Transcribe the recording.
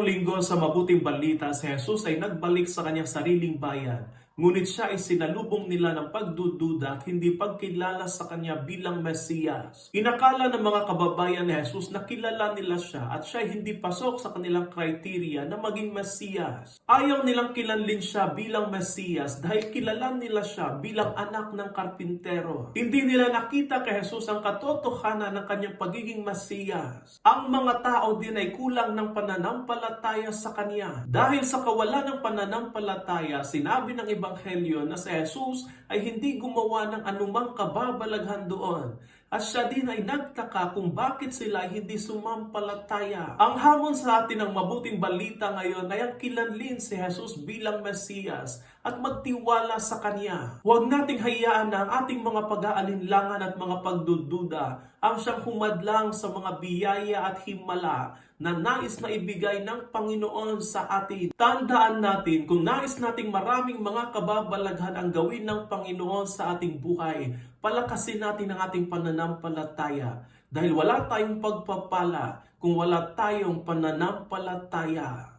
linggo sa mabuting balita, si Jesus ay nagbalik sa kanyang sariling bayan. Ngunit siya ay sinalubong nila ng pagdududa at hindi pagkilala sa kanya bilang Mesiyas. Inakala ng mga kababayan ni Jesus na kilala nila siya at siya ay hindi pasok sa kanilang kriteria na maging Mesiyas. Ayaw nilang kilanlin siya bilang Mesiyas dahil kilala nila siya bilang anak ng karpintero. Hindi nila nakita kay Jesus ang katotohanan ng kanyang pagiging Mesiyas. Ang mga tao din ay kulang ng pananampalataya sa kanya. Dahil sa kawalan ng pananampalataya, sinabi ng Ebanghelyo na si Jesus ay hindi gumawa ng anumang kababalaghan doon. At siya din ay nagtaka kung bakit sila hindi sumampalataya. Ang hamon sa atin ng mabuting balita ngayon ay ang kilanlin si Jesus bilang Mesiyas at magtiwala sa Kanya. Huwag nating hayaan na ang ating mga pag-aalinlangan at mga pagdududa ang siyang humadlang sa mga biyaya at himala na nais na ibigay ng Panginoon sa atin. Tandaan natin, kung nais nating maraming mga kababalaghan ang gawin ng Panginoon sa ating buhay, palakasin natin ang ating pananampalataya. Dahil wala tayong pagpapala kung wala tayong pananampalataya.